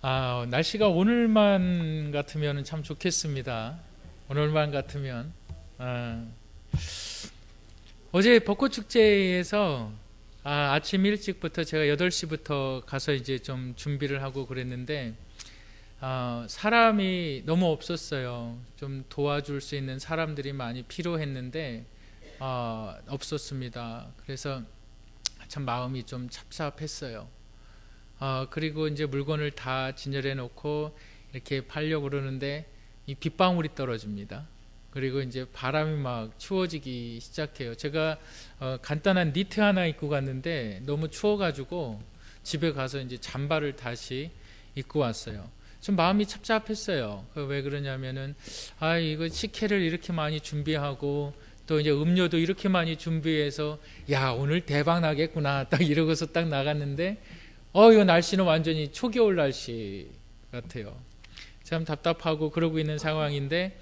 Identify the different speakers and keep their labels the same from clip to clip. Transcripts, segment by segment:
Speaker 1: 날씨가 오늘만 같으면 참 좋겠습니다. 오늘만 같으면. 어제 벚꽃축제에서 아침 일찍부터 제가 8시부터 가서 이제 좀 준비를 하고 그랬는데, 사람이 너무 없었어요. 좀 도와줄 수 있는 사람들이 많이 필요했는데, 없었습니다. 그래서 참 마음이 좀 찹찹했어요. 그리고 이제 물건을 다 진열해 놓고 이렇게 팔려고 그러는데 이 빗방울이 떨어집니다. 그리고 이제 바람이 막 추워지기 시작해요. 제가 간단한 니트 하나 입고 갔는데 너무 추워가지고 집에 가서 이제 잠바를 다시 입고 왔어요. 좀 마음이 찹찹했어요. 왜 그러냐면은 이거 식혜를 이렇게 많이 준비하고 또 이제 음료도 이렇게 많이 준비해서 야, 오늘 대박 나겠구나 딱 이러고서 딱 나갔는데 이거 날씨는 완전히 초겨울 날씨 같아요. 참 답답하고 그러고 있는 상황인데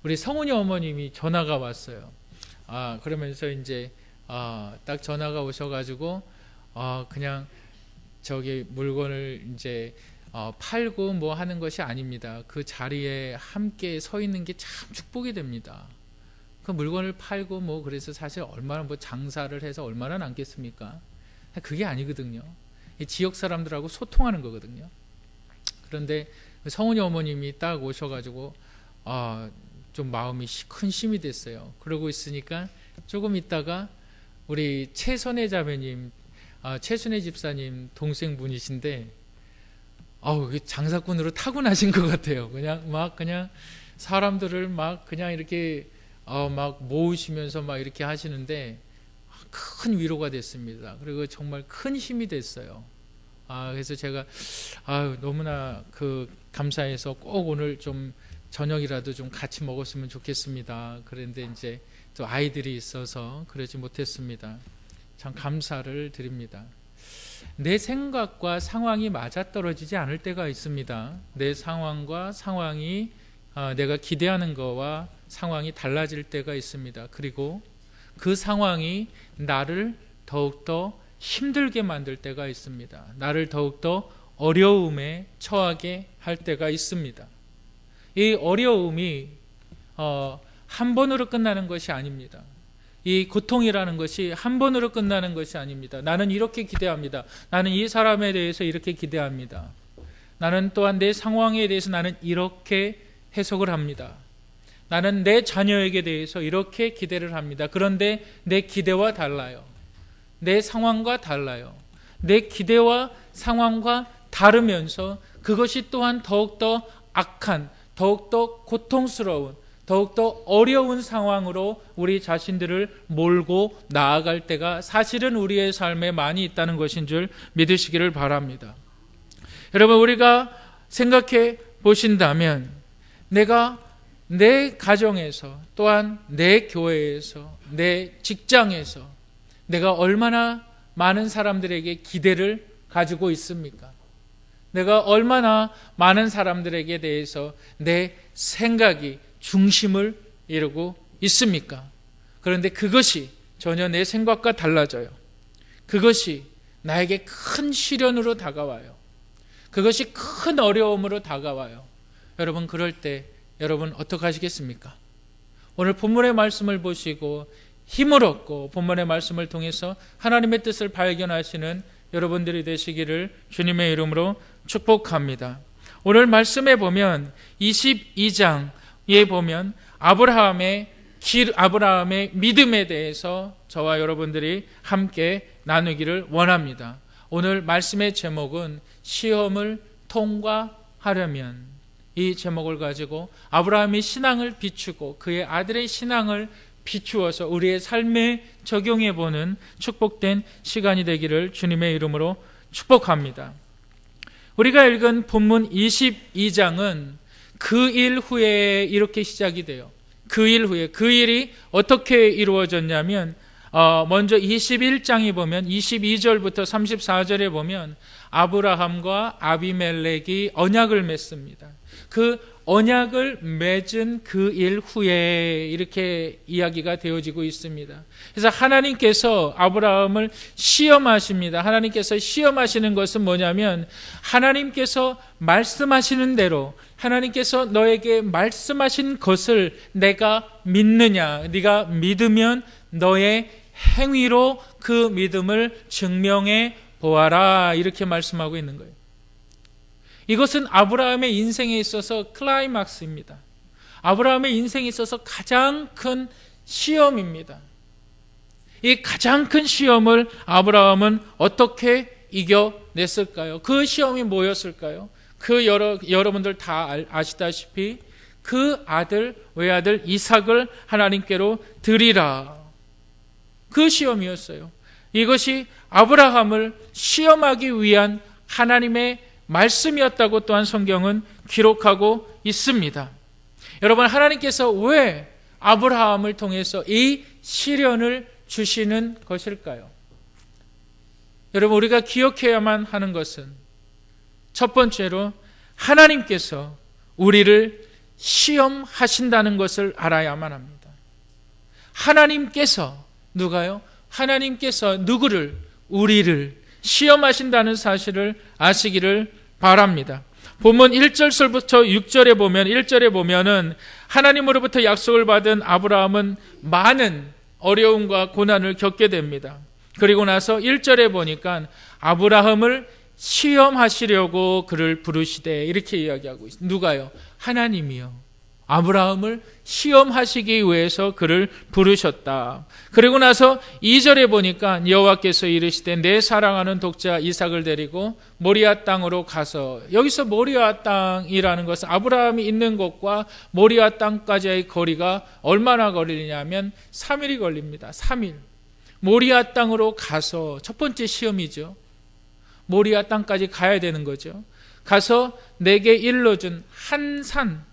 Speaker 1: 우리 성훈이 어머님이 전화가 왔어요. 그러면서 이제 딱 전화가 오셔가지고 그냥 저기 물건을 이제 팔고 뭐 하는 것이 아닙니다. 그 자리에 함께 서 있는 게 참 축복이 됩니다. 그 물건을 팔고 뭐 그래서 사실 얼마나 뭐 장사를 해서 얼마나 남겠습니까? 그게 아니거든요. 지역 사람들하고 소통하는 거거든요. 그런데 성훈이 어머님이 딱 오셔가지고 좀 마음이 큰 힘이 됐어요. 그러고 있으니까 조금 있다가 우리 최선혜 자매님, 최순혜 집사님 동생분이신데 장사꾼으로 타고나신 것 같아요. 그냥 사람들을 막 그냥 이렇게 막 모으시면서 막 이렇게 하시는데 큰 위로가 됐습니다. 그리고 정말 큰 힘이 됐어요. 그래서 제가 너무나 감사해서 꼭 오늘 좀 저녁이라도 좀 같이 먹었으면 좋겠습니다. 그런데 이제 또 아이들이 있어서 그러지 못했습니다. 참 감사를 드립니다. 내 생각과 상황이 맞아떨어지지 않을 때가 있습니다. 내 상황과 상황이 내가 기대하는 거와 상황이 달라질 때가 있습니다. 그리고 그 상황이 나를 더욱더 힘들게 만들 때가 있습니다. 나를 더욱더 어려움에 처하게 할 때가 있습니다. 이 어려움이 한 번으로 끝나는 것이 아닙니다. 이 고통이라는 것이 한 번으로 끝나는 것이 아닙니다. 나는 이렇게 기대합니다. 나는 이 사람에 대해서 이렇게 기대합니다. 나는 또한 내 상황에 대해서 나는 이렇게 해석을 합니다. 나는 내 자녀에게 대해서 이렇게 기대를 합니다. 그런데 내 기대와 달라요. 내 상황과 달라요. 내 기대와 상황과 다르면서 그것이 또한 더욱더 악한, 더욱더 고통스러운, 더욱더 어려운 상황으로 우리 자신들을 몰고 나아갈 때가 사실은 우리의 삶에 많이 있다는 것인 줄 믿으시기를 바랍니다. 여러분, 우리가 생각해 보신다면 내가 내 가정에서 또한 내 교회에서 내 직장에서 내가 얼마나 많은 사람들에게 기대를 가지고 있습니까? 내가 얼마나 많은 사람들에게 대해서 내 생각이 중심을 이루고 있습니까? 그런데 그것이 전혀 내 생각과 달라져요. 그것이 나에게 큰 시련으로 다가와요. 그것이 큰 어려움으로 다가와요. 여러분, 그럴 때 여러분 어떻게 하시겠습니까? 오늘 본문의 말씀을 보시고 힘을 얻고 본문의 말씀을 통해서 하나님의 뜻을 발견하시는 여러분들이 되시기를 주님의 이름으로 축복합니다. 오늘 말씀에 보면 22장에 보면 아브라함의 믿음에 대해서 저와 여러분들이 함께 나누기를 원합니다. 오늘 말씀의 제목은 시험을 통과하려면, 이 제목을 가지고 아브라함이 신앙을 비추고 그의 아들의 신앙을 비추어서 우리의 삶에 적용해 보는 축복된 시간이 되기를 주님의 이름으로 축복합니다. 우리가 읽은 본문 22장은 그 일 후에 이렇게 시작이 돼요. 그 일 후에, 그 일이 어떻게 이루어졌냐면 먼저 21장에 보면 22절부터 34절에 보면 아브라함과 아비멜렉이 언약을 맺습니다. 그 언약을 맺은 그 일 후에 이렇게 이야기가 되어지고 있습니다. 그래서 하나님께서 아브라함을 시험하십니다. 하나님께서 시험하시는 것은 뭐냐면 하나님께서 말씀하시는 대로 하나님께서 너에게 말씀하신 것을 내가 믿느냐, 네가 믿으면 너의 행위로 그 믿음을 증명해 보아라, 이렇게 말씀하고 있는 거예요. 이것은 아브라함의 인생에 있어서 클라이막스입니다. 아브라함의 인생에 있어서 가장 큰 시험입니다. 이 가장 큰 시험을 아브라함은 어떻게 이겨냈을까요? 그 시험이 뭐였을까요? 여러분들 다 아시다시피 그 외아들 이삭을 하나님께로 드리라. 그 시험이었어요. 이것이 아브라함을 시험하기 위한 하나님의 말씀이었다고 또한 성경은 기록하고 있습니다. 여러분, 하나님께서 왜 아브라함을 통해서 이 시련을 주시는 것일까요? 여러분, 우리가 기억해야만 하는 것은 첫 번째로 하나님께서 우리를 시험하신다는 것을 알아야만 합니다. 하나님께서 누가요? 하나님께서 우리를 시험하신다는 사실을 아시기를 바랍니다. 본문 1절부터 6절에 보면 1절에 보면은 하나님으로부터 약속을 받은 아브라함은 많은 어려움과 고난을 겪게 됩니다. 그리고 나서 1절에 보니까 아브라함을 시험하시려고 그를 부르시되 이렇게 이야기하고 있습니다. 누가요? 하나님이요. 아브라함을 시험하시기 위해서 그를 부르셨다. 그리고 나서 2절에 보니까 여호와께서 이르시되 내 사랑하는 독자 이삭을 데리고 모리아 땅으로 가서, 여기서 모리아 땅이라는 것은 아브라함이 있는 곳과 모리아 땅까지의 거리가 얼마나 걸리냐면 3일이 걸립니다. 3일. 모리아 땅으로 가서, 첫 번째 시험이죠. 모리아 땅까지 가야 되는 거죠. 가서 내게 일러준 한 산,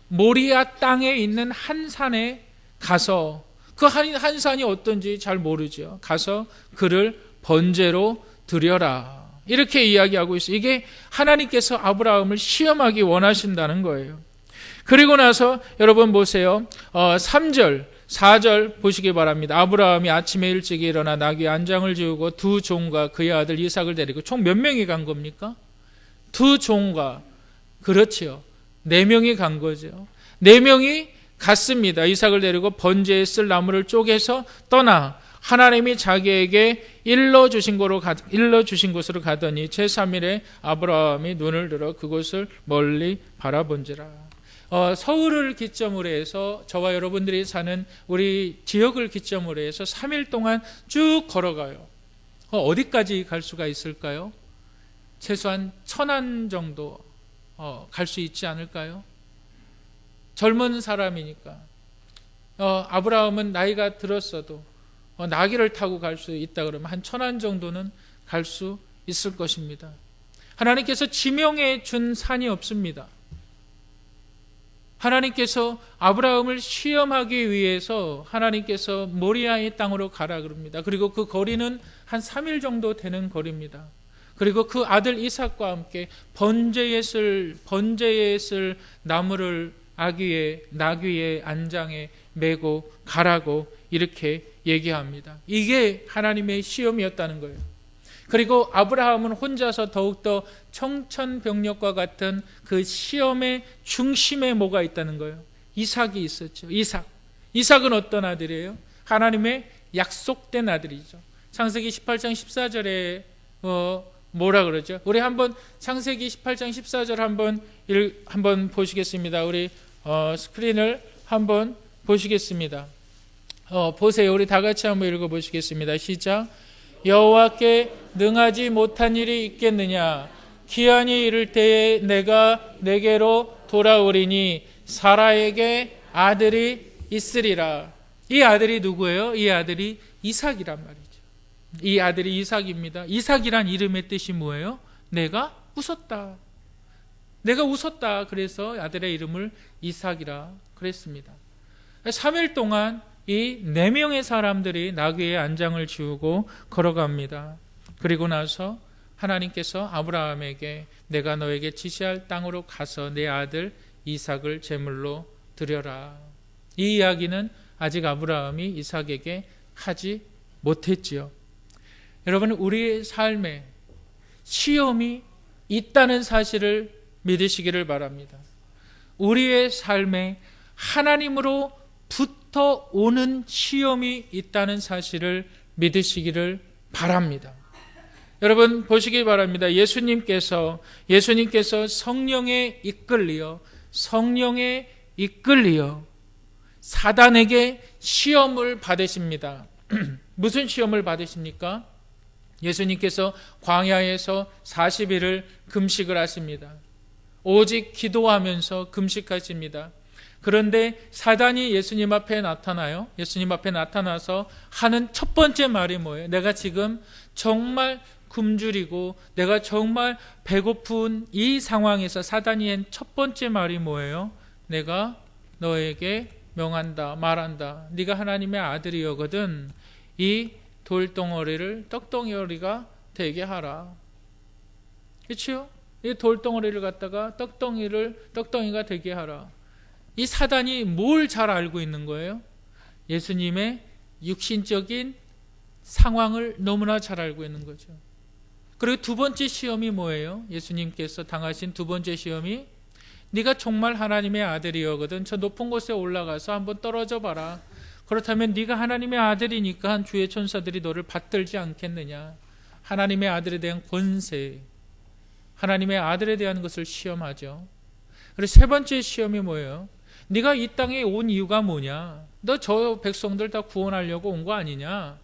Speaker 1: 모리아 땅에 있는 한 산에 가서, 그 한 산이 어떤지 잘 모르죠. 가서 그를 번제로 드려라, 이렇게 이야기하고 있어요. 이게 하나님께서 아브라함을 시험하기 원하신다는 거예요. 그리고 나서 여러분 보세요. 3절 4절 보시기 바랍니다. 아브라함이 아침에 일찍 일어나 나귀 안장을 지우고 두 종과 그의 아들 이삭을 데리고, 총 몇 명이 간 겁니까? 두 종과, 그렇지요, 4명이 간 거죠. 4명이 갔습니다. 이삭을 데리고 번제에 쓸 나무를 쪼개서 떠나 하나님이 자기에게 일러주신 곳으로 가더니 제3일에 아브라함이 눈을 들어 그곳을 멀리 바라본지라. 서울을 기점으로 해서 저와 여러분들이 사는 우리 지역을 기점으로 해서 3일 동안 쭉 걸어가요. 어디까지 갈 수가 있을까요? 최소한 1000안 정도 갈 수 있지 않을까요? 젊은 사람이니까. 아브라함은 나이가 들었어도 나귀를 타고 갈 수 있다 그러면 한 1000안 정도는 갈 수 있을 것입니다. 하나님께서 지명해 준 산이 없습니다. 하나님께서 아브라함을 시험하기 위해서 하나님께서 모리아의 땅으로 가라 그럽니다. 그리고 그 거리는 한 3일 정도 되는 거리입니다. 그리고 그 아들 이삭과 함께 번제에 쓸 나무를 나귀의 안장에 메고 가라고 이렇게 얘기합니다. 이게 하나님의 시험이었다는 거예요. 그리고 아브라함은 혼자서 더욱더 청천벽력과 같은 그 시험의 중심에 뭐가 있다는 거예요? 이삭이 있었죠. 이삭은 어떤 아들이에요? 하나님의 약속된 아들이죠. 창세기 18장 14절에 뭐라 그러죠? 우리 한번 창세기 18장 14절 한번 보시겠습니다. 우리 스크린을 한번 보시겠습니다. 보세요. 우리 다 같이 한번 읽어보시겠습니다. 시작. 여호와께 능하지 못한 일이 있겠느냐? 기한이 이를 때에 내가 내게로 돌아오리니 사라에게 아들이 있으리라. 이 아들이 누구예요? 이 아들이 이삭이란 말이죠. 이 아들이 이삭입니다. 이삭이란 이름의 뜻이 뭐예요? 내가 웃었다. 내가 웃었다. 그래서 아들의 이름을 이삭이라 그랬습니다. 3일 동안 이 4명의 사람들이 나귀의 안장을 지우고 걸어갑니다. 그리고 나서 하나님께서 아브라함에게 내가 너에게 지시할 땅으로 가서 내 아들 이삭을 제물로 드려라. 이 이야기는 아직 아브라함이 이삭에게 하지 못했지요. 여러분, 우리의 삶에 시험이 있다는 사실을 믿으시기를 바랍니다. 우리의 삶에 하나님으로부터 오는 시험이 있다는 사실을 믿으시기를 바랍니다. 여러분 보시기 바랍니다. 예수님께서 성령에 이끌리어 사단에게 시험을 받으십니다. 무슨 시험을 받으십니까? 예수님께서 광야에서 40일을 금식을 하십니다. 오직 기도하면서 금식하십니다. 그런데 사단이 예수님 앞에 나타나요. 예수님 앞에 나타나서 하는 첫 번째 말이 뭐예요? 내가 지금 정말 굶주리고 내가 정말 배고픈 이 상황에서 사단이 한 첫 번째 말이 뭐예요? 내가 너에게 명한다, 말한다. 네가 하나님의 아들이거든. 이 돌덩어리를 떡덩어리가 되게 하라. 그렇죠? 이 돌덩어리를 갖다가 떡덩이가 되게 하라. 이 사단이 뭘 잘 알고 있는 거예요? 예수님의 육신적인 상황을 너무나 잘 알고 있는 거죠. 그리고 두 번째 시험이 뭐예요? 예수님께서 당하신 두 번째 시험이 네가 정말 하나님의 아들이거든. 저 높은 곳에 올라가서 한번 떨어져 봐라. 그렇다면 네가 하나님의 아들이니까 주의 천사들이 너를 받들지 않겠느냐. 하나님의 아들에 대한 권세, 하나님의 아들에 대한 것을 시험하죠. 그리고 세 번째 시험이 뭐예요? 네가 이 땅에 온 이유가 뭐냐? 너 저 백성들 다 구원하려고 온 거 아니냐?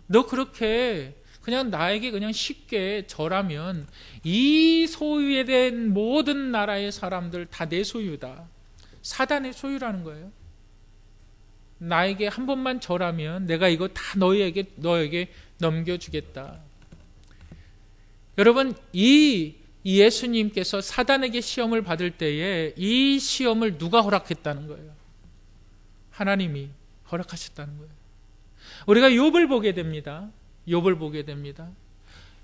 Speaker 1: 너 그렇게 그냥 나에게 그냥 쉽게 절하면 이 소유에 대한 모든 나라의 사람들 다 내 소유다. 사단의 소유라는 거예요. 나에게 한 번만 절하면 내가 이거 다 너에게 넘겨주겠다. 여러분, 이 예수님께서 사단에게 시험을 받을 때에 이 시험을 누가 허락했다는 거예요? 하나님이 허락하셨다는 거예요. 우리가 욥을 보게 됩니다.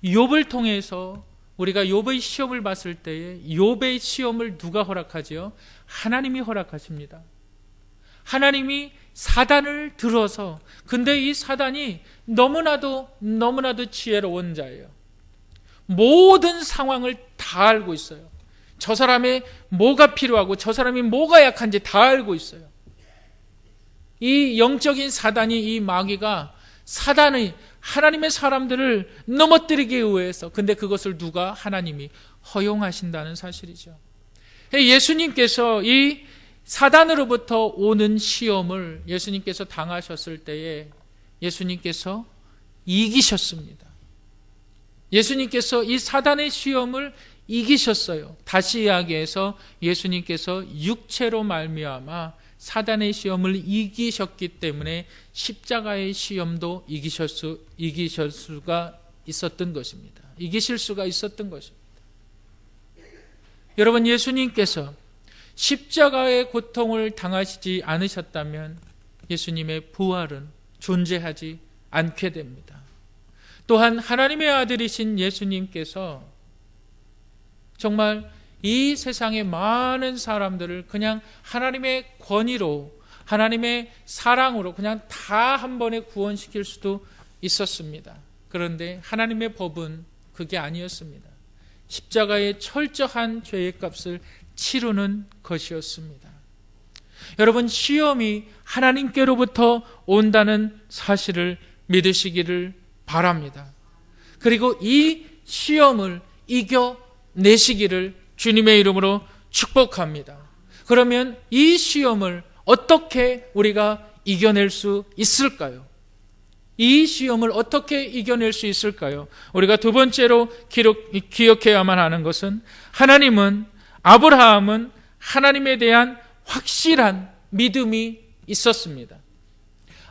Speaker 1: 욥을 통해서 우리가 욥의 시험을 봤을 때에 욥의 시험을 누가 허락하지요? 하나님이 허락하십니다. 하나님이 사단을 들어서, 근데 이 사단이 너무나도 지혜로운 자예요. 모든 상황을 다 알고 있어요. 저 사람의 뭐가 필요하고 저 사람이 뭐가 약한지 다 알고 있어요. 이 영적인 사단이, 이 마귀가 사단의 하나님의 사람들을 넘어뜨리기 위해서, 근데 그것을 누가? 하나님이 허용하신다는 사실이죠. 예수님께서 이 사단으로부터 오는 시험을 예수님께서 당하셨을 때에 예수님께서 이기셨습니다. 예수님께서 이 사단의 시험을 이기셨어요. 다시 이야기해서 예수님께서 육체로 말미암아 사단의 시험을 이기셨기 때문에 십자가의 시험도 이기실 수가 있었던 것입니다. 이기실 수가 있었던 것입니다. 여러분, 예수님께서 십자가의 고통을 당하시지 않으셨다면 예수님의 부활은 존재하지 않게 됩니다. 또한 하나님의 아들이신 예수님께서 정말 이 세상의 많은 사람들을 그냥 하나님의 권위로, 하나님의 사랑으로 그냥 다 한 번에 구원시킬 수도 있었습니다. 그런데 하나님의 법은 그게 아니었습니다. 십자가의 철저한 죄의 값을 치르는 것이었습니다. 여러분, 시험이 하나님께로부터 온다는 사실을 믿으시기를 바랍니다. 그리고 이 시험을 이겨내시기를 주님의 이름으로 축복합니다. 그러면 이 시험을 어떻게 우리가 이겨낼 수 있을까요? 이 시험을 어떻게 이겨낼 수 있을까요? 우리가 두 번째로 기억해야만 하는 것은 아브라함은 하나님에 대한 확실한 믿음이 있었습니다.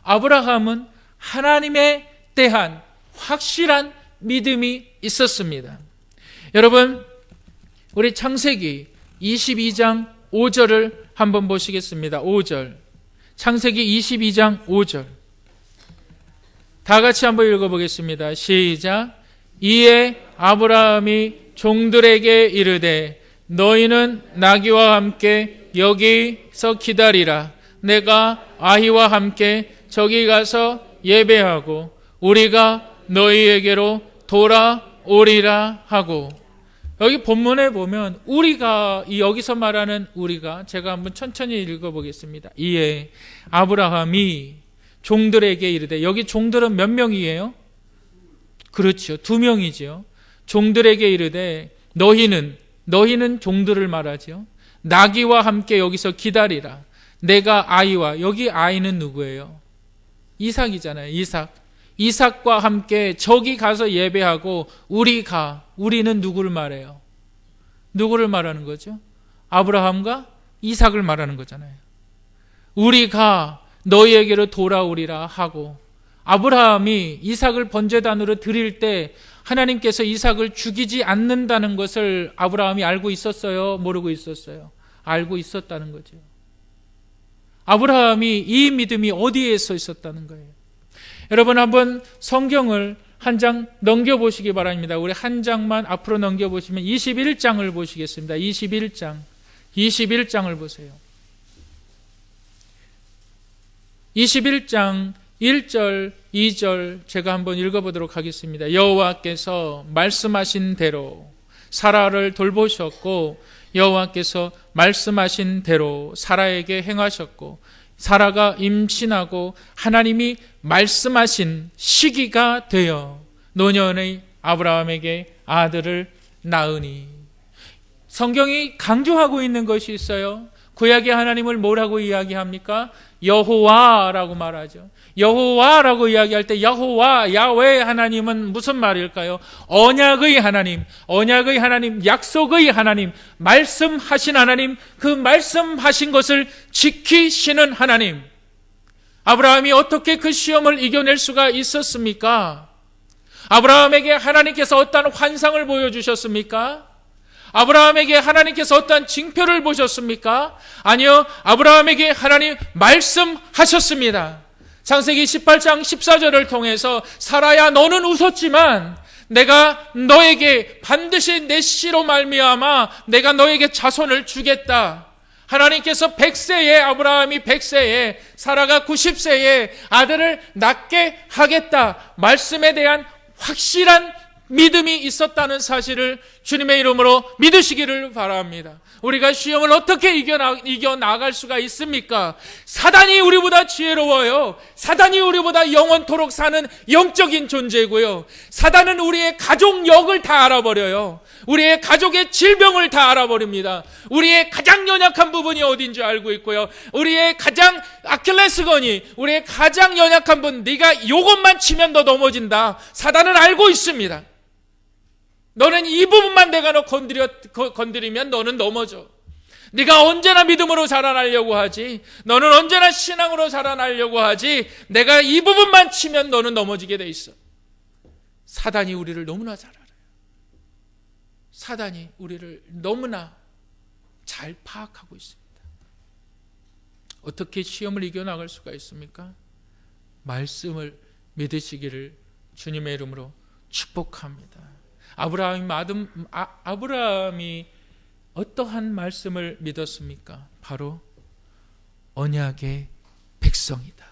Speaker 1: 아브라함은 하나님에 대한 확실한 믿음이 있었습니다. 여러분, 우리 창세기 22장 5절을 한번 보시겠습니다. 5절. 창세기 22장 5절. 다 같이 한번 읽어보겠습니다. 시작. 이에 아브라함이 종들에게 이르되 너희는 나귀와 함께 여기서 기다리라. 내가 아히와 함께 저기 가서 예배하고 우리가 너희에게로 돌아오리라 하고. 여기 본문에 보면 우리가, 여기서 말하는 우리가, 제가 한번 천천히 읽어보겠습니다. 이에 아브라함이 종들에게 이르되, 여기 종들은 몇 명이에요? 그렇죠, 2명이죠. 종들에게 이르되 너희는 종들을 말하죠. 나귀와 함께 여기서 기다리라. 내가 아이와, 여기 아이는 누구예요? 이삭이잖아요. 이삭과 함께 저기 가서 예배하고 우리는 누구를 말해요? 누구를 말하는 거죠? 아브라함과 이삭을 말하는 거잖아요. 우리가 너희에게로 돌아오리라 하고, 아브라함이 이삭을 번제단으로 드릴 때 하나님께서 이삭을 죽이지 않는다는 것을 아브라함이 알고 있었어요? 모르고 있었어요? 알고 있었다는 거죠. 아브라함이 이 믿음이 어디에 서 있었다는 거예요? 여러분, 한번 성경을 한 장 넘겨보시기 바랍니다. 우리 한 장만 앞으로 넘겨보시면 21장을 보시겠습니다. 21장을 보세요. 21장 1절, 2절 제가 한번 읽어보도록 하겠습니다. 여호와께서 말씀하신 대로 사라를 돌보셨고 여호와께서 말씀하신 대로 사라에게 행하셨고 사라가 임신하고 하나님이 말씀하신 시기가 되어 노년의 아브라함에게 아들을 낳으니. 성경이 강조하고 있는 것이 있어요. 구약의 하나님을 뭐라고 이야기합니까? 여호와라고 말하죠. 여호와라고 이야기할 때 여호와, 야훼 하나님은 무슨 말일까요? 언약의 하나님, 약속의 하나님, 말씀하신 하나님, 그 말씀하신 것을 지키시는 하나님. 아브라함이 어떻게 그 시험을 이겨낼 수가 있었습니까? 아브라함에게 하나님께서 어떤 환상을 보여주셨습니까? 아브라함에게 하나님께서 어떤 징표를 보셨습니까? 아니요, 아브라함에게 하나님 말씀하셨습니다. 창세기 18장 14절을 통해서 사라야, 너는 웃었지만 내가 너에게 반드시 내 씨로 말미암아 내가 너에게 자손을 주겠다. 하나님께서 100세에, 아브라함이 100세에, 사라가 90세에 아들을 낳게 하겠다. 말씀에 대한 확실한 믿음이 있었다는 사실을 주님의 이름으로 믿으시기를 바랍니다. 우리가 시험을 어떻게 이겨나갈 수가 있습니까? 사단이 우리보다 지혜로워요. 사단이 우리보다 영원토록 사는 영적인 존재고요. 사단은 우리의 가족력을 다 알아버려요. 우리의 가족의 질병을 다 알아버립니다. 우리의 가장 연약한 부분이 어딘지 알고 있고요. 우리의 가장 아킬레스건이, 우리의 가장 연약한 부분, 네가 이것만 치면 너 넘어진다. 사단은 알고 있습니다. 너는 이 부분만 내가 너 건드리면 너는 넘어져. 네가 언제나 믿음으로 자라나려고 하지, 너는 언제나 신앙으로 자라나려고 하지, 내가 이 부분만 치면 너는 넘어지게 돼 있어. 사단이 우리를 너무나 잘 알아요. 사단이 우리를 너무나 잘 파악하고 있습니다. 어떻게 시험을 이겨나갈 수가 있습니까? 말씀을 믿으시기를 주님의 이름으로 축복합니다. 아브라함이 어떠한 말씀을 믿었습니까? 바로 언약의 백성이다.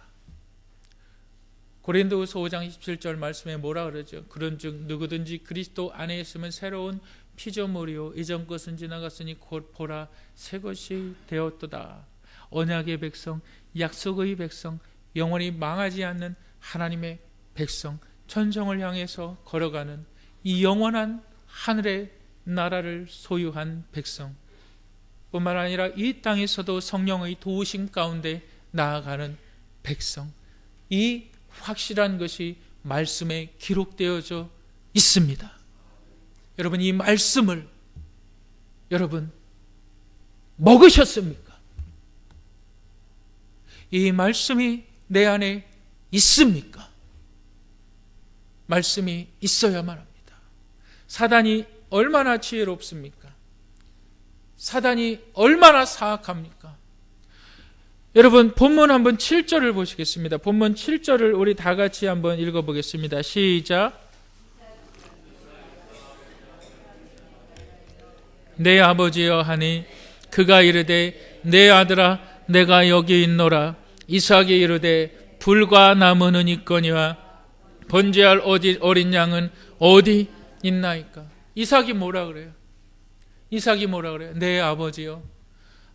Speaker 1: 고린도후서 5장 27절 말씀에 뭐라 그러죠? 그런즉 누구든지 그리스도 안에 있으면 새로운 피조물이요 이전 것은 지나갔으니 곧 보라 새 것이 되었도다. 언약의 백성, 약속의 백성, 영원히 망하지 않는 하나님의 백성, 천성을 향해서 걸어가는 이 영원한 하늘의 나라를 소유한 백성, 뿐만 아니라 이 땅에서도 성령의 도우심 가운데 나아가는 백성, 이 확실한 것이 말씀에 기록되어져 있습니다. 여러분, 이 말씀을 여러분 먹으셨습니까? 이 말씀이 내 안에 있습니까? 말씀이 있어야만 합니다. 사단이 얼마나 지혜롭습니까? 사단이 얼마나 사악합니까? 여러분, 본문 한번 7절을 보시겠습니다. 본문 7절을 우리 다 같이 한번 읽어보겠습니다. 시작. 내 아버지여 하니 그가 이르되 내 아들아 내가 여기 있노라. 이삭이 이르되 불과 나무는 있거니와 번제할 어린 양은 어디 있나이까. 이삭이 뭐라 그래요? 이삭이 뭐라 그래요? 내 아버지요.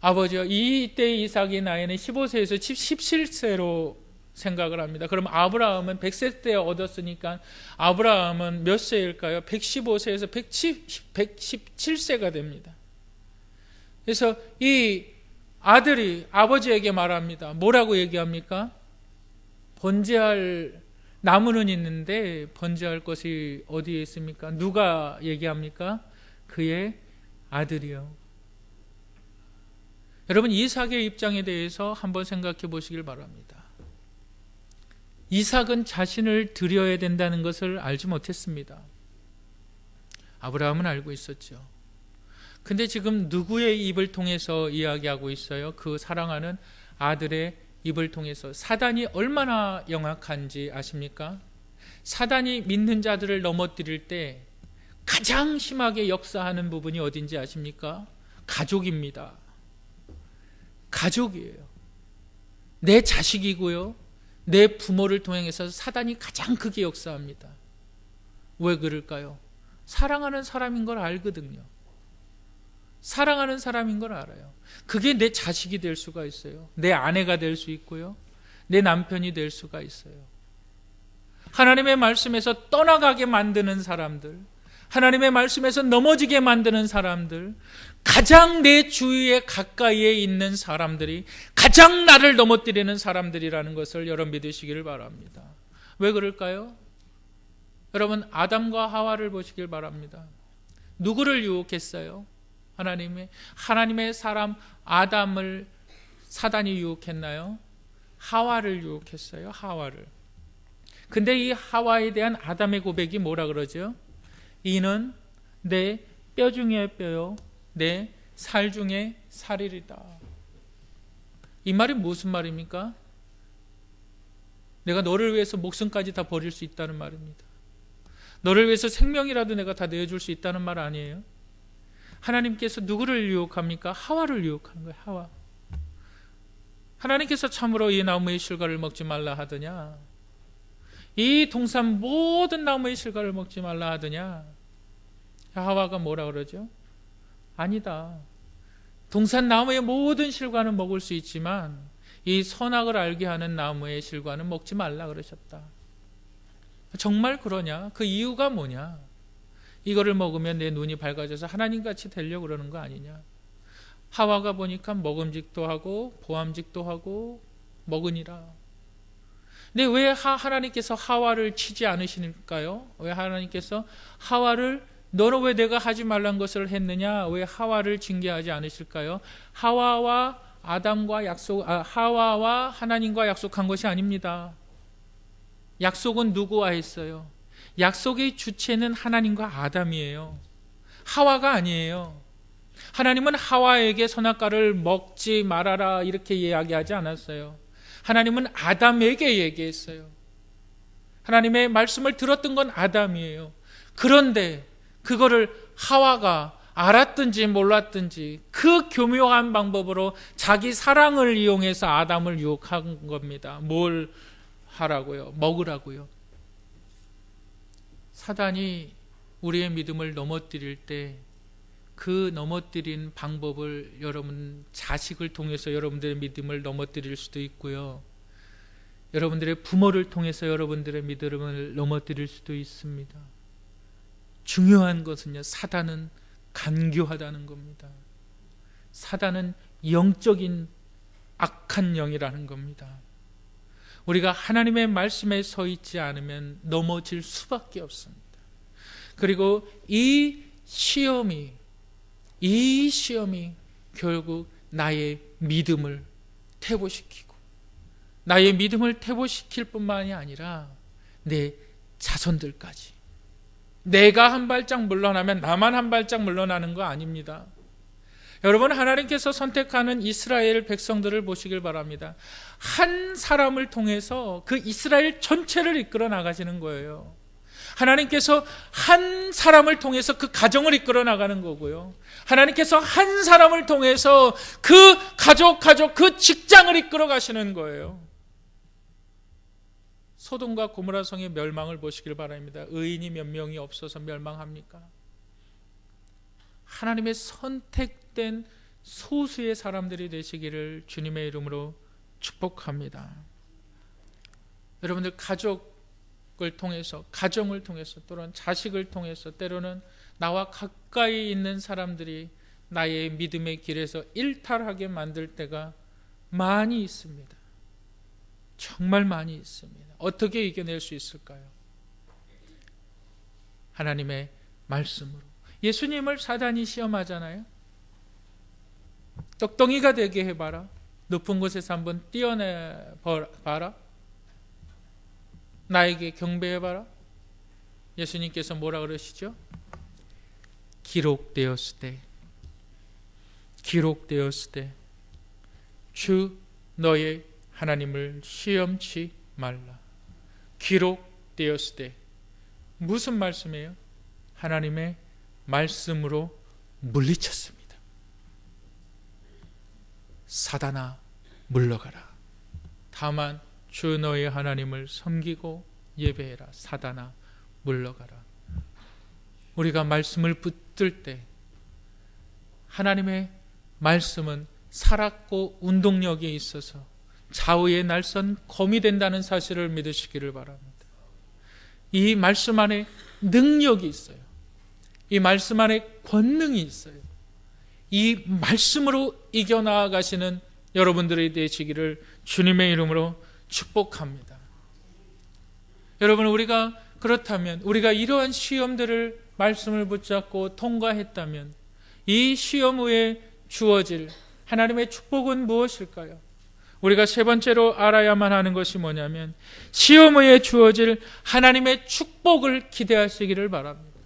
Speaker 1: 아버지요. 이때 이삭이 나이는 15세에서 17세로 생각을 합니다. 그럼 아브라함은 100세 때 얻었으니까 아브라함은 몇 세일까요? 115세에서 117세가 됩니다. 그래서 이 아들이 아버지에게 말합니다. 뭐라고 얘기합니까? 번제할 나무는 있는데 번제할 것이 어디에 있습니까? 누가 얘기합니까? 그의 아들이요. 여러분, 이삭의 입장에 대해서 한번 생각해 보시길 바랍니다. 이삭은 자신을 드려야 된다는 것을 알지 못했습니다. 아브라함은 알고 있었죠. 근데 지금 누구의 입을 통해서 이야기하고 있어요? 그 사랑하는 아들의 입을 통해서. 사단이 얼마나 영악한지 아십니까? 사단이 믿는 자들을 넘어뜨릴 때 가장 심하게 역사하는 부분이 어딘지 아십니까? 가족입니다. 가족이에요. 내 자식이고요. 내 부모를 통해서 사단이 가장 크게 역사합니다. 왜 그럴까요? 사랑하는 사람인 걸 알거든요. 사랑하는 사람인 걸 알아요. 그게 내 자식이 될 수가 있어요. 내 아내가 될 수 있고요. 내 남편이 될 수가 있어요. 하나님의 말씀에서 떠나가게 만드는 사람들, 하나님의 말씀에서 넘어지게 만드는 사람들, 가장 내 주위에 가까이에 있는 사람들이 가장 나를 넘어뜨리는 사람들이라는 것을 여러분 믿으시기를 바랍니다. 왜 그럴까요? 여러분, 아담과 하와를 보시길 바랍니다. 누구를 유혹했어요? 하나님의 사람 아담을 사단이 유혹했나요? 하와를 유혹했어요. 하와를. 근데 이 하와에 대한 아담의 고백이 뭐라 그러죠? 이는 내 뼈 중에 뼈요, 내 살 중에 살이리다. 이 말이 무슨 말입니까? 내가 너를 위해서 목숨까지 다 버릴 수 있다는 말입니다. 너를 위해서 생명이라도 내가 다 내어줄 수 있다는 말 아니에요? 하나님께서 누구를 유혹합니까? 하와를 유혹하는 거예요. 하와. 하나님께서 참으로 이 나무의 실과를 먹지 말라 하더냐? 이 동산 모든 나무의 실과를 먹지 말라 하더냐? 하와가 뭐라 그러죠? 아니다. 동산 나무의 모든 실과는 먹을 수 있지만 이 선악을 알게 하는 나무의 실과는 먹지 말라 그러셨다. 정말 그러냐? 그 이유가 뭐냐? 이거를 먹으면 내 눈이 밝아져서 하나님같이 되려고 그러는 거 아니냐? 하와가 보니까 먹음직도 하고 보암직도 하고 먹으니라. 근데 왜 하나님께서 하와를 치지 않으실까요? 왜 하나님께서 하와를 너는 왜 내가 하지 말란 것을 했느냐? 왜 하와를 징계하지 않으실까요? 하와와 하나님과 약속한 것이 아닙니다. 약속은 누구와 했어요? 약속의 주체는 하나님과 아담이에요. 하와가 아니에요. 하나님은 하와에게 선악과를 먹지 말아라 이렇게 이야기하지 않았어요. 하나님은 아담에게 얘기했어요. 하나님의 말씀을 들었던 건 아담이에요. 그런데 그거를 하와가 알았든지 몰랐든지 그 교묘한 방법으로 자기 사랑을 이용해서 아담을 유혹한 겁니다. 뭘 하라고요? 먹으라고요. 사단이 우리의 믿음을 넘어뜨릴 때 그 넘어뜨린 방법을 여러분 자식을 통해서 여러분들의 믿음을 넘어뜨릴 수도 있고요. 여러분들의 부모를 통해서 여러분들의 믿음을 넘어뜨릴 수도 있습니다. 중요한 것은요, 사단은 간교하다는 겁니다. 사단은 영적인 악한 영이라는 겁니다. 우리가 하나님의 말씀에 서 있지 않으면 넘어질 수밖에 없습니다. 그리고 이 시험이 결국 나의 믿음을 퇴보시키고 나의 믿음을 퇴보시킬 뿐만이 아니라 내 자손들까지. 내가 한 발짝 물러나면 나만 한 발짝 물러나는 거 아닙니다. 여러분, 하나님께서 선택하는 이스라엘 백성들을 보시길 바랍니다. 한 사람을 통해서 그 이스라엘 전체를 이끌어 나가시는 거예요. 하나님께서 한 사람을 통해서 그 가정을 이끌어 나가는 거고요. 하나님께서 한 사람을 통해서 그 가족, 그 직장을 이끌어 가시는 거예요. 소돔과 고모라 성의 멸망을 보시길 바랍니다. 의인이 몇 명이 없어서 멸망합니까? 하나님의 선택된 소수의 사람들이 되시기를 주님의 이름으로 축복합니다. 여러분들 가족을 통해서, 가정을 통해서, 또는 자식을 통해서, 때로는 나와 가까이 있는 사람들이 나의 믿음의 길에서 일탈하게 만들 때가 많이 있습니다. 정말 많이 있습니다. 어떻게 이겨낼 수 있을까요? 하나님의 말씀으로. 예수님을 사단이 시험하잖아요. 떡덩이가 되게 해봐라. 높은 곳에서 한번 뛰어내봐라. 나에게 경배해봐라. 예수님께서 뭐라 그러시죠? 기록되었으되 주 너의 하나님을 시험치 말라. 기록되었으되 무슨 말씀이에요? 하나님의 말씀으로 물리쳤습니다. 사단아 물러가라. 다만 주 너의 하나님을 섬기고 예배해라. 사단아 물러가라. 우리가 말씀을 붙들 때 하나님의 말씀은 살았고 운동력이 있어서 좌우의 날선 검이 된다는 사실을 믿으시기를 바랍니다. 이 말씀 안에 능력이 있어요. 이 말씀 안에 권능이 있어요. 이 말씀으로 이겨나가시는 여러분들이 되시기를 주님의 이름으로 축복합니다. 여러분, 우리가 그렇다면, 우리가 이러한 시험들을 말씀을 붙잡고 통과했다면 이 시험 후에 주어질 하나님의 축복은 무엇일까요? 우리가 세 번째로 알아야만 하는 것이 뭐냐면 시험 후에 주어질 하나님의 축복을 기대하시기를 바랍니다.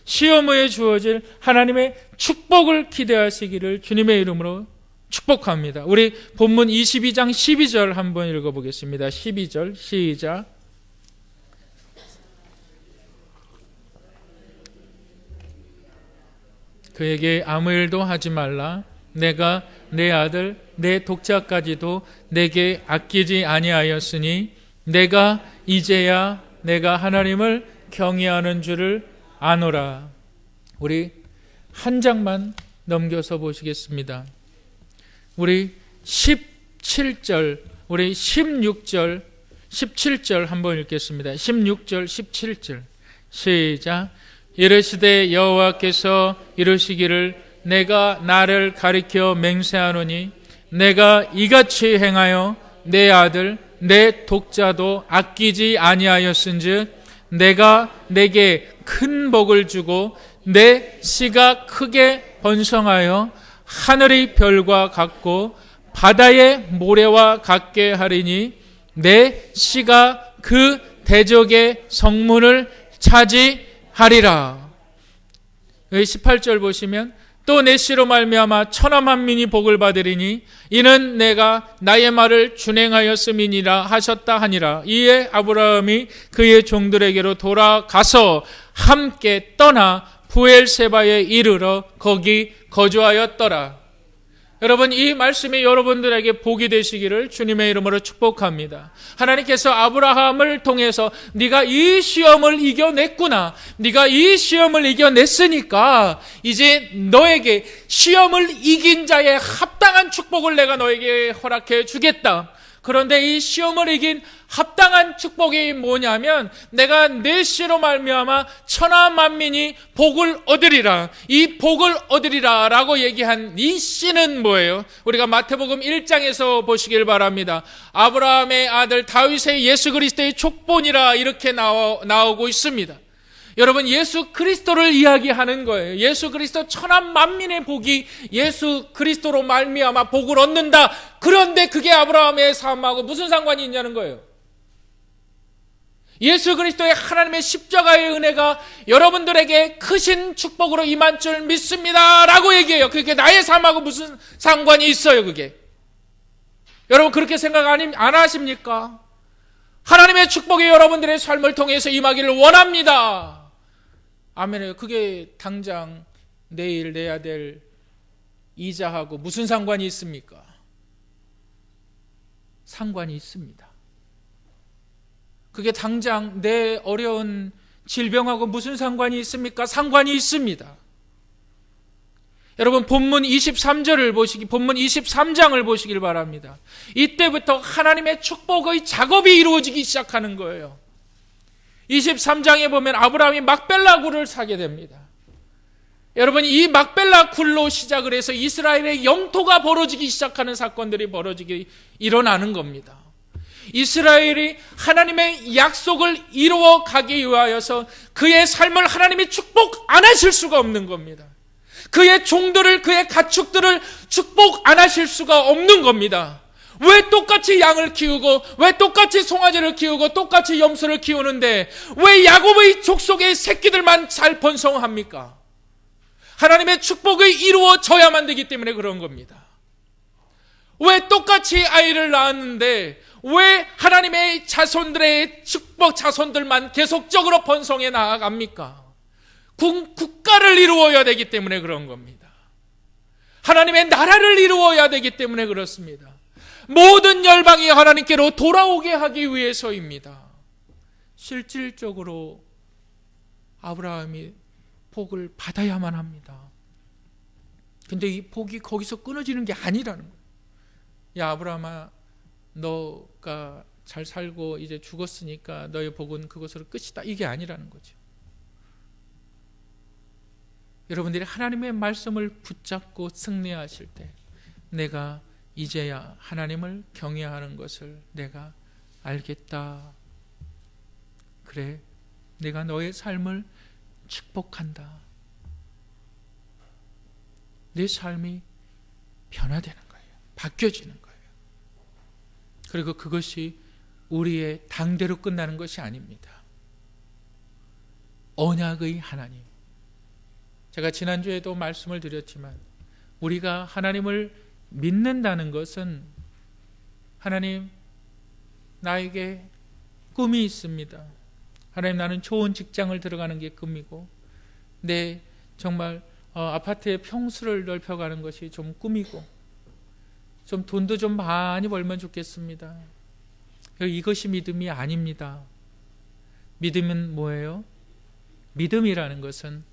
Speaker 1: 시험 후에 주어질 하나님의 축복을 기대하시기를 주님의 이름으로 축복합니다. 우리 본문 22장 12절 한번 읽어보겠습니다. 12절 시작. 그에게 아무 일도 하지 말라. 내가 내 아들 내 독자까지도 내게 아끼지 아니하였으니 내가 이제야 내가 하나님을 경외하는 줄을 아노라. 우리 한 장만 넘겨서 보시겠습니다. 우리 17절, 우리 16절, 17절 한번 읽겠습니다. 16절, 17절 시작. 이르시되 여호와께서 이르시기를 내가 나를 가리켜 맹세하노니 내가 이같이 행하여 내 아들 내 독자도 아끼지 아니하였은즉 내가 내게 큰 복을 주고 내 씨가 크게 번성하여 하늘의 별과 같고 바다의 모래와 같게 하리니 내 씨가 그 대적의 성문을 차지하리라. 18절 보시면 또 내 씨로 말미암아 천하 만민이 복을 받으리니 이는 내가 나의 말을 준행하였음이니라 하셨다 하니라. 이에 아브라함이 그의 종들에게로 돌아가서 함께 떠나 부엘세바에 이르러 거기 거주하였더라. 여러분, 이 말씀이 여러분들에게 복이 되시기를 주님의 이름으로 축복합니다. 하나님께서 아브라함을 통해서 네가 이 시험을 이겨냈구나, 네가 이 시험을 이겨냈으니까 이제 너에게 시험을 이긴 자의 합당한 축복을 내가 너에게 허락해 주겠다. 그런데 이 시험을 이긴 합당한 축복이 뭐냐면 내가 내 씨로 말미암아 천하 만민이 복을 얻으리라. 이 복을 얻으리라 라고 얘기한 이 씨는 뭐예요? 우리가 마태복음 1장에서 보시길 바랍니다. 아브라함의 아들 다윗의 예수 그리스도의 족본이라 이렇게 나오고 있습니다. 여러분, 예수 그리스도를 이야기하는 거예요. 예수 그리스도 천하 만민의 복이 예수 그리스도로 말미암아 복을 얻는다. 그런데 그게 아브라함의 삶하고 무슨 상관이 있냐는 거예요. 예수 그리스도의 하나님의 십자가의 은혜가 여러분들에게 크신 축복으로 임한 줄 믿습니다 라고 얘기해요. 그게 나의 삶하고 무슨 상관이 있어요? 그게 여러분 그렇게 생각 안 하십니까? 하나님의 하나님의 축복이 여러분들의 삶을 통해서 임하기를 원합니다. 아멘. 그게 당장 내일 내야 될 이자하고 무슨 상관이 있습니까? 상관이 있습니다. 그게 당장 내 어려운 질병하고 무슨 상관이 있습니까? 상관이 있습니다. 여러분, 본문 23장을 보시길 바랍니다. 이때부터 하나님의 축복의 작업이 이루어지기 시작하는 거예요. 23장에 보면 아브라함이 막벨라 굴을 사게 됩니다. 여러분, 이 막벨라 굴로 시작을 해서 이스라엘의 영토가 벌어지기 시작하는 사건들이 일어나는 겁니다. 이스라엘이 하나님의 약속을 이루어 가기 위하여서 그의 삶을 하나님이 축복 안 하실 수가 없는 겁니다. 그의 종들을, 그의 가축들을 축복 안 하실 수가 없는 겁니다. 왜 똑같이 양을 키우고, 왜 똑같이 송아지를 키우고, 똑같이 염소를 키우는데 왜 야곱의 족속의 새끼들만 잘 번성합니까? 하나님의 축복이 이루어져야만 되기 때문에 그런 겁니다. 왜 똑같이 아이를 낳았는데 왜 하나님의 자손들의 축복 자손들만 계속적으로 번성해 나아갑니까? 국가를 이루어야 되기 때문에 그런 겁니다. 하나님의 나라를 이루어야 되기 때문에 그렇습니다. 모든 열방이 하나님께로 돌아오게 하기 위해서입니다. 실질적으로 아브라함이 복을 받아야만 합니다. 근데 이 복이 거기서 끊어지는 게 아니라는 거예요. 야, 아브라함아, 너가 잘 살고 이제 죽었으니까 너의 복은 그것으로 끝이다, 이게 아니라는 거죠. 여러분들이 하나님의 말씀을 붙잡고 승리하실 때 내가 이제야 하나님을 경외하는 것을 내가 알겠다. 그래, 내가 너의 삶을 축복한다. 내 삶이 변화되는 거예요. 바뀌어지는 거예요. 그리고 그것이 우리의 당대로 끝나는 것이 아닙니다. 언약의 하나님. 제가 지난주에도 말씀을 드렸지만 우리가 하나님을 믿는다는 것은 하나님, 나에게 꿈이 있습니다. 하나님, 나는 좋은 직장을 들어가는 게 꿈이고 내 정말 아파트의 평수를 넓혀가는 것이 좀 꿈이고 좀 돈도 좀 많이 벌면 좋겠습니다. 이것이 믿음이 아닙니다. 믿음은 뭐예요? 믿음이라는 것은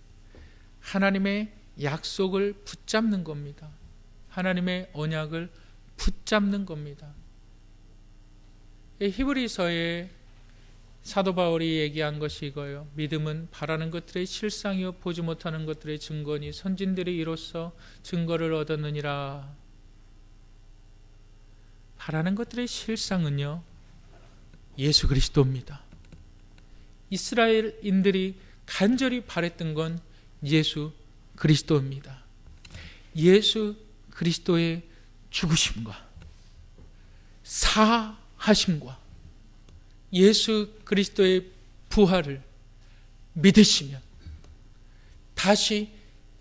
Speaker 1: 하나님의 약속을 붙잡는 겁니다. 하나님의 언약을 붙잡는 겁니다. 히브리서에 사도 바울이 얘기한 것이 이거예요. 믿음은 바라는 것들의 실상이요 보지 못하는 것들의 증거니 선진들이 이로써 증거를 얻었느니라. 바라는 것들의 실상은요, 예수 그리스도입니다. 이스라엘인들이 간절히 바랬던 건 예수 그리스도입니다. 예수 그리스도의 죽으심과 사하심과 예수 그리스도의 부활을 믿으시면 다시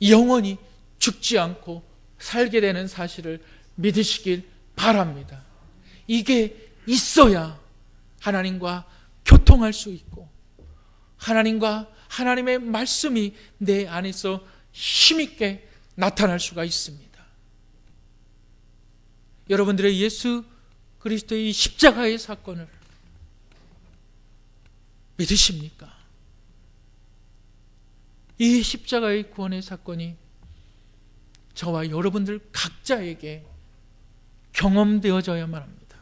Speaker 1: 영원히 죽지 않고 살게 되는 사실을 믿으시길 바랍니다. 이게 있어야 하나님과 교통할 수 있고 하나님과 하나님의 말씀이 내 안에서 힘있게 나타날 수가 있습니다. 여러분들의 예수 그리스도의 십자가의 사건을 믿으십니까? 이 십자가의 구원의 사건이 저와 여러분들 각자에게 경험되어져야만 합니다.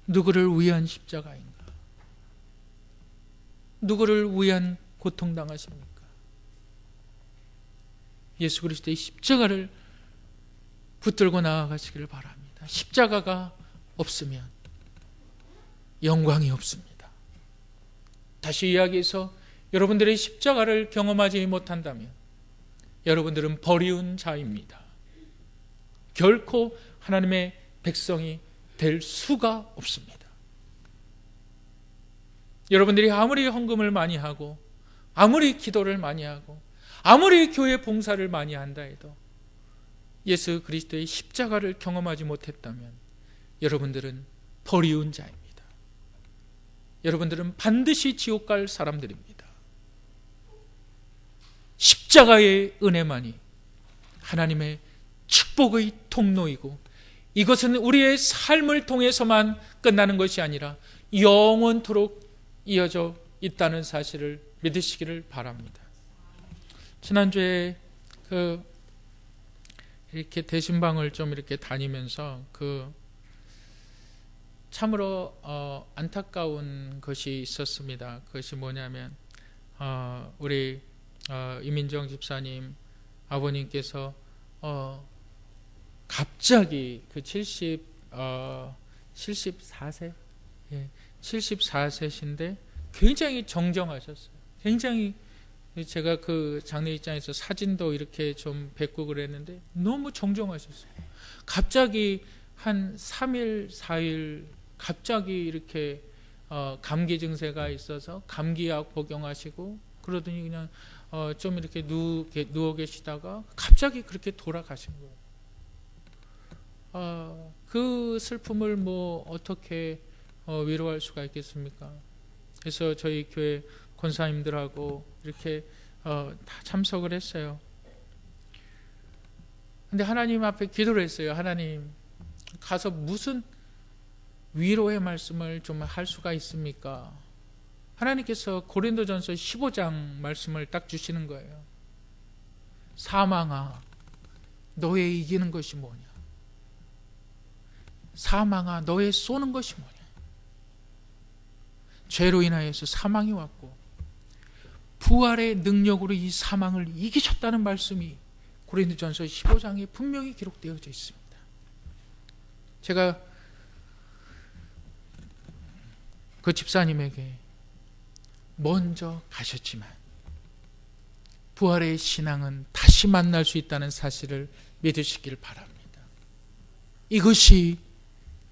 Speaker 1: 누구를 위한 십자가인가? 누구를 위한 고통당하십니까? 예수 그리스도의 십자가를 붙들고 나아가시기를 바랍니다. 십자가가 없으면 영광이 없습니다. 다시 이야기해서 여러분들의 십자가를 경험하지 못한다면 여러분들은 버리운 자입니다. 결코 하나님의 백성이 될 수가 없습니다. 여러분들이 아무리 헌금을 많이 하고 아무리 기도를 많이 하고 아무리 교회 봉사를 많이 한다 해도 예수 그리스도의 십자가를 경험하지 못했다면 여러분들은 버리운 자입니다. 여러분들은 반드시 지옥 갈 사람들입니다. 십자가의 은혜만이 하나님의 축복의 통로이고, 이것은 우리의 삶을 통해서만 끝나는 것이 아니라 영원토록 이어져 있다는 사실을 믿으시기를 바랍니다. 지난주에 이렇게 대신방을 좀 이렇게 다니면서 참으로 안타까운 것이 있었습니다. 그것이 뭐냐면 우리 이민정 집사님 아버님께서 갑자기 74세? 예, 74세신데 굉장히 정정하셨어요. 굉장히, 제가 장례식장에서 사진도 이렇게 좀 뵙고 그랬는데 너무 정정하셨어요. 갑자기 한 3일, 4일 갑자기 이렇게 감기 증세가 있어서 감기약 복용하시고 그러더니 그냥 좀 이렇게 누워 계시다가 갑자기 그렇게 돌아가신 거예요. 그 슬픔을 뭐 어떻게 위로할 수가 있겠습니까? 그래서 저희 교회 권사님들하고 이렇게 다 참석을 했어요. 근데 하나님 앞에 기도를 했어요. 하나님, 가서 무슨 위로의 말씀을 좀 할 수가 있습니까? 하나님께서 고린도전서 15장 말씀을 딱 주시는 거예요. 사망아, 너의 이기는 것이 뭐냐? 사망아, 너의 쏘는 것이 뭐냐? 죄로 인하여서 사망이 왔고 부활의 능력으로 이 사망을 이기셨다는 말씀이 고린도전서 15장에 분명히 기록되어져 있습니다. 제가 그 집사님에게 먼저 가셨지만 부활의 신앙은 다시 만날 수 있다는 사실을 믿으시길 바랍니다. 이것이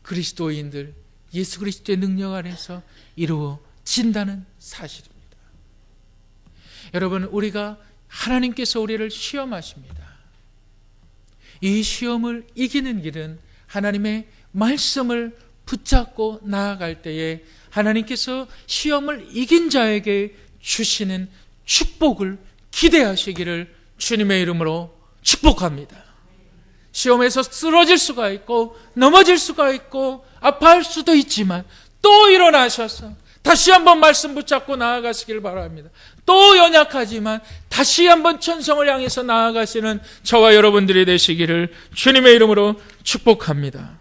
Speaker 1: 그리스도인들, 예수 그리스도의 능력 아래서 이루어진다는 사실입니다. 여러분, 우리가 하나님께서 우리를 시험하십니다. 이 시험을 이기는 길은 하나님의 말씀을 붙잡고 나아갈 때에 하나님께서 시험을 이긴 자에게 주시는 축복을 기대하시기를 주님의 이름으로 축복합니다. 시험에서 쓰러질 수가 있고 넘어질 수가 있고 아파할 수도 있지만 또 일어나셔서 다시 한번 말씀 붙잡고 나아가시길 바랍니다. 또 연약하지만 다시 한번 천성을 향해서 나아가시는 저와 여러분들이 되시기를 주님의 이름으로 축복합니다.